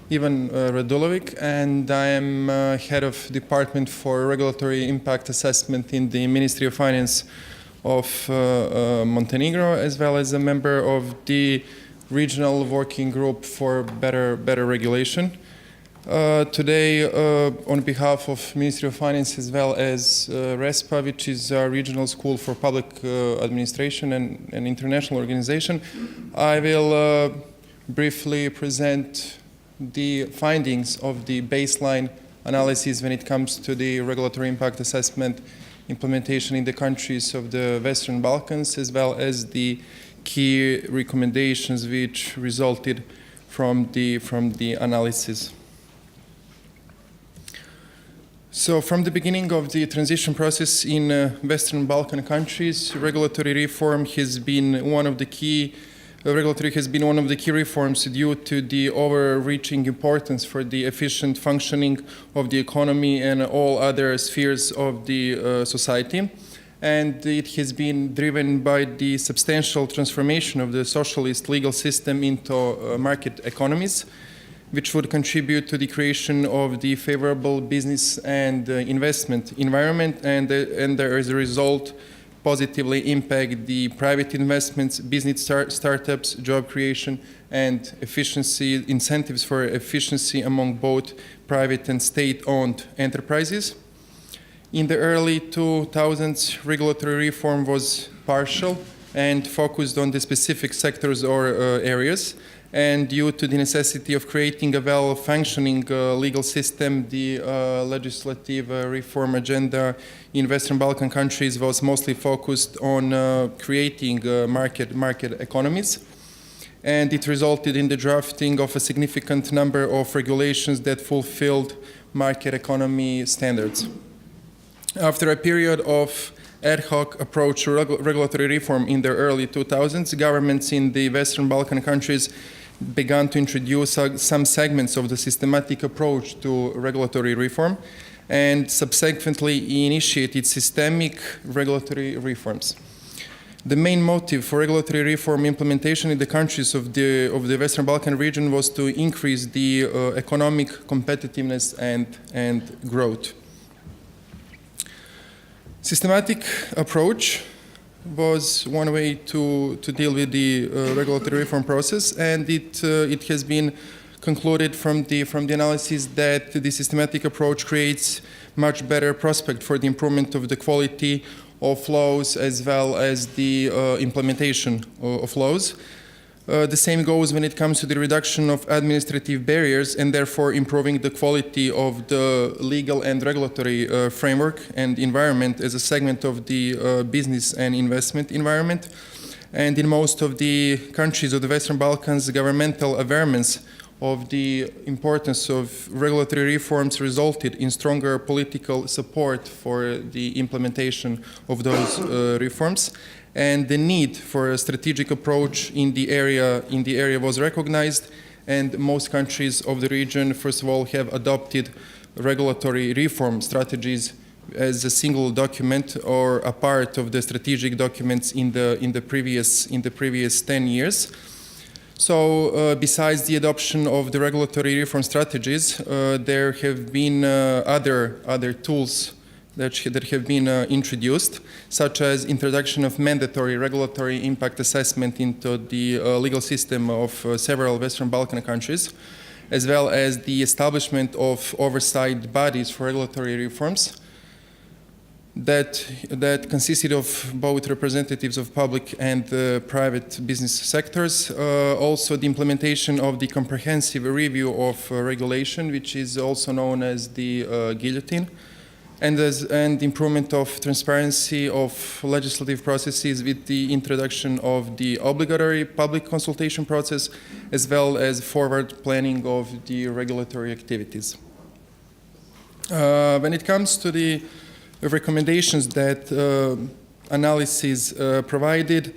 Ivan Radulovic, and I am head of Department for Regulatory Impact Assessment in the Ministry of Finance of Montenegro, as well as a member of the Regional Working Group for Better Regulation. Today, on behalf of Ministry of Finance as well as RESPA, which is our Regional School for Public Administration and an international organization, I will briefly present the findings of the baseline analysis when it comes to the regulatory impact assessment implementation in the countries of the Western Balkans, as well as the key recommendations which resulted from the analysis. So from the beginning of the transition process in Western Balkan countries, regulatory reform has been one of the key reforms due to the overreaching importance for the efficient functioning of the economy and all other spheres of the society. And it has been driven by the substantial transformation of the socialist legal system into market economies, which would contribute to the creation of the favorable business and investment environment, and there, as a result, positively impact the private investments, business startups, job creation, and efficiency incentives for efficiency among both private and state-owned enterprises. In the early 2000s, regulatory reform was partial and focused on the specific sectors or areas. And due to the necessity of creating a well-functioning legal system, the legislative reform agenda in Western Balkan countries was mostly focused on creating market economies. And it resulted in the drafting of a significant number of regulations that fulfilled market economy standards. After a period of ad hoc approach to regulatory reform in the early 2000s, governments in the Western Balkan countries began to introduce some segments of the systematic approach to regulatory reform and subsequently initiated systemic regulatory reforms. The main motive for regulatory reform implementation in the countries of the Western Balkan region was to increase the economic competitiveness and growth. Systematic approach was one way to deal with the regulatory reform process, and it has been concluded from the analysis that the systematic approach creates much better prospect for the improvement of the quality of laws as well as the implementation of laws. The same goes when it comes to the reduction of administrative barriers and therefore improving the quality of the legal and regulatory framework and environment as a segment of the business and investment environment. And in most of the countries of the Western Balkans, governmental awareness of the importance of regulatory reforms resulted in stronger political support for the implementation of those reforms. And the need for a strategic approach in the area was recognized, and most countries of the region, first of all, have adopted regulatory reform strategies as a single document or a part of the strategic documents in the previous 10 years. So, besides the adoption of the regulatory reform strategies, there have been other tools that have been introduced, such as introduction of mandatory regulatory impact assessment into the legal system of several Western Balkan countries, as well as the establishment of oversight bodies for regulatory reforms that consisted of both representatives of public and private business sectors. Also the implementation of the comprehensive review of regulation, which is also known as the guillotine, and improvement of transparency of legislative processes with the introduction of the obligatory public consultation process, as well as forward planning of the regulatory activities. When it comes to the recommendations that analysis provided,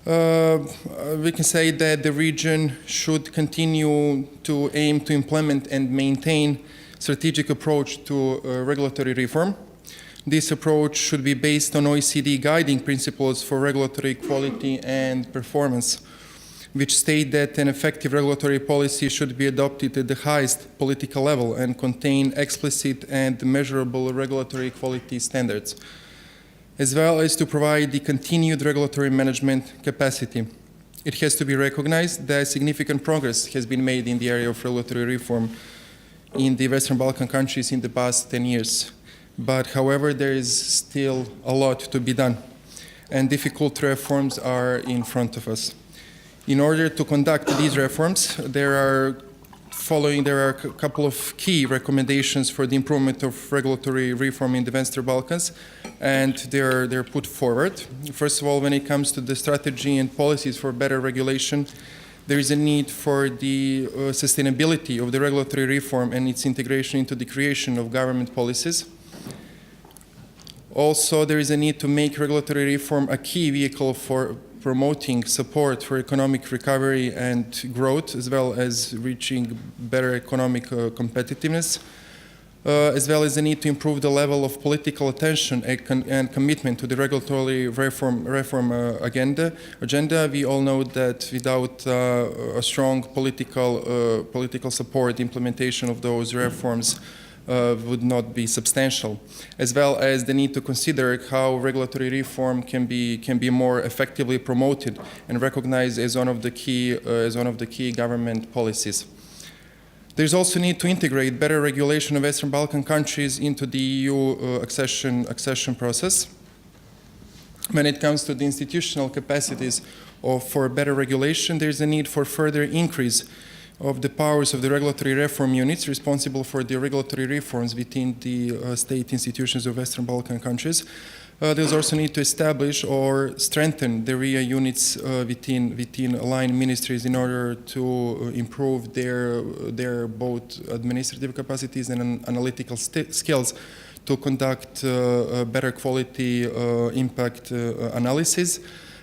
we can say that the region should continue to aim to implement and maintain strategic approach to regulatory reform. This approach should be based on OECD guiding principles for regulatory quality and performance. which state that an effective regulatory policy should be adopted at the highest political level and contain explicit and measurable regulatory quality standards, as well as to provide the continued regulatory management capacity. It has to be recognized that significant progress has been made in the area of regulatory reform in the Western Balkan countries in the past 10 years. But however, there is still a lot to be done, and difficult reforms are in front of us. In order to conduct these reforms, there are a couple of key recommendations for the improvement of regulatory reform in the Western Balkans, and they're put forward. First of all, when it comes to the strategy and policies for better regulation, there is a need for the sustainability of the regulatory reform and its integration into the creation of government policies. Also, there is a need to make regulatory reform a key vehicle for promoting support for economic recovery and growth, as well as reaching better economic competitiveness, as well as the need to improve the level of political attention and commitment to the regulatory reform agenda. We all know that without a strong political support, the implementation of those reforms would not be substantial, as well as the need to consider how regulatory reform can be more effectively promoted and recognized as one of the key government policies. There's also need to integrate better regulation of Western Balkan countries into the EU accession process. When it comes to the institutional capacities for better regulation, there's a need for further increase of the powers of the regulatory reform units responsible for the regulatory reforms within the state institutions of Western Balkan countries. There's also need to establish or strengthen the RIA units within aligned ministries in order to improve their both administrative capacities and analytical skills to conduct better quality impact analysis.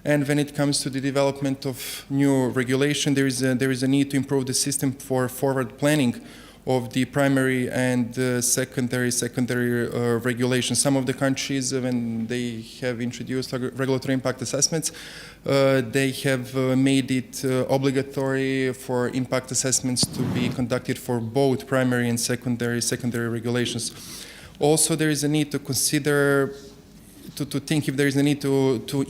And when it comes to the development of new regulation, there is a need to improve the system for forward planning of the primary and secondary regulation. Some of the countries, when they have introduced regulatory impact assessments, they have made it obligatory for impact assessments to be conducted for both primary and secondary regulations. Also, there is a need to consider to think if there is a need to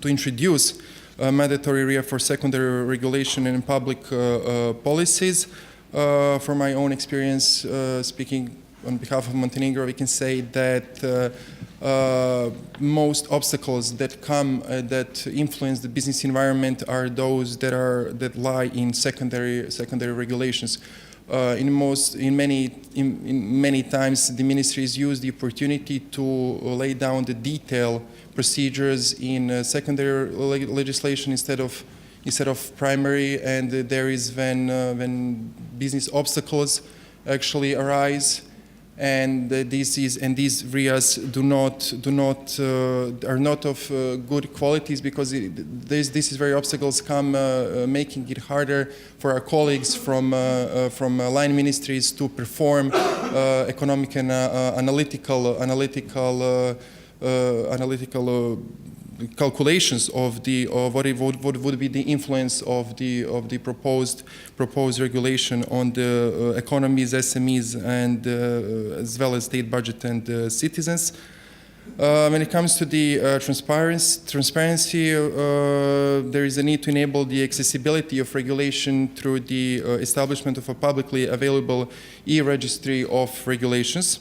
introduce mandatory RIA for secondary regulation and public policies. From my own experience, speaking on behalf of Montenegro, we can say that most obstacles that influence the business environment are those that lie in secondary regulations. In many times, the ministries use the opportunity to lay down the detailed procedures in secondary legislation instead of primary, and there is when business obstacles actually arise, and these RIAs are not of good qualities, because these very obstacles come making it harder for our colleagues from line ministries to perform economic and analytical calculations of what would be the influence of the proposed regulation on the economies, SMEs, and as well as state budget and citizens. When it comes to the transparency, there is a need to enable the accessibility of regulation through the establishment of a publicly available e-registry of regulations,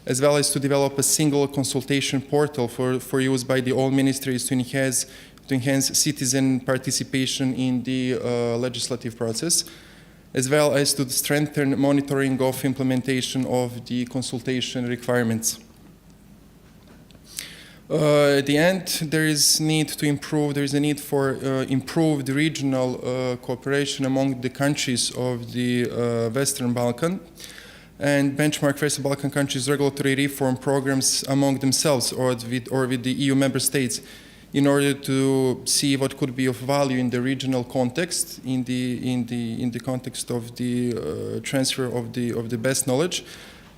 as well as to develop a single consultation portal for use by the all ministries to enhance citizen participation in the legislative process, as well as to strengthen monitoring of implementation of the consultation requirements. At the end, there is a need for improved regional cooperation among the countries of the Western Balkan, and benchmark Western Balkan countries' regulatory reform programs among themselves or with the EU member states, in order to see what could be of value in the regional context, in the context of the transfer of the best knowledge,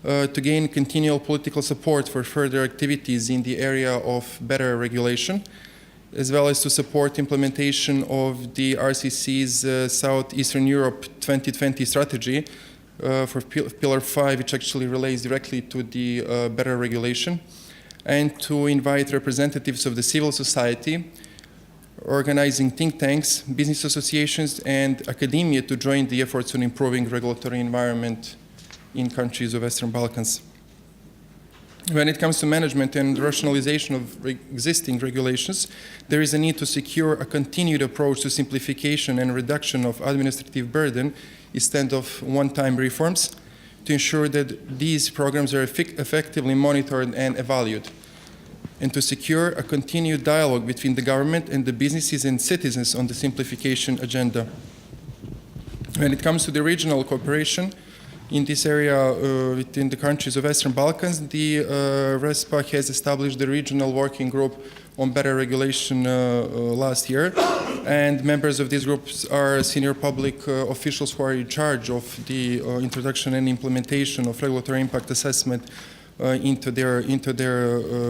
to gain continual political support for further activities in the area of better regulation, as well as to support implementation of the RCC's Southeastern Europe 2020 strategy for Pillar 5, which actually relates directly to the better regulation, and to invite representatives of the civil society, organizing think tanks, business associations, and academia to join the efforts on improving regulatory environment in countries of Western Balkans. When it comes to management and rationalization of existing regulations, there is a need to secure a continued approach to simplification and reduction of administrative burden instead of one-time reforms, to ensure that these programs are effectively monitored and evaluated, and to secure a continued dialogue between the government and the businesses and citizens on the simplification agenda. When it comes to the regional cooperation in this area within the countries of Western Balkans, the RESPA has established the regional working group on better regulation last year, and members of these groups are senior public officials who are in charge of the introduction and implementation of regulatory impact assessment into their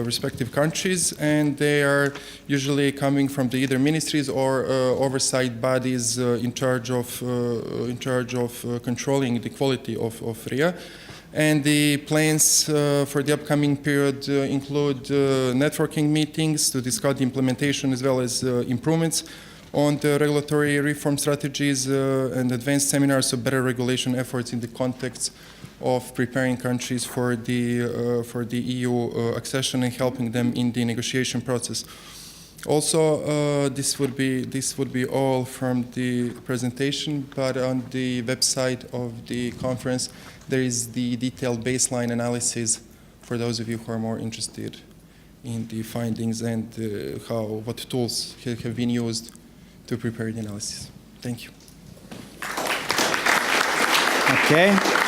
respective countries, and they are usually coming from the either ministries or oversight bodies in charge of controlling the quality of RIA. And the plans for the upcoming period include networking meetings to discuss the implementation as well as improvements on the regulatory reform strategies and advanced seminars of better regulation efforts in the context of preparing countries for the EU accession and helping them in the negotiation process. Also, this would be all from the presentation, but on the website of the conference there is the detailed baseline analysis for those of you who are more interested in the findings and what tools have been used to prepare the analysis. Thank you. Okay.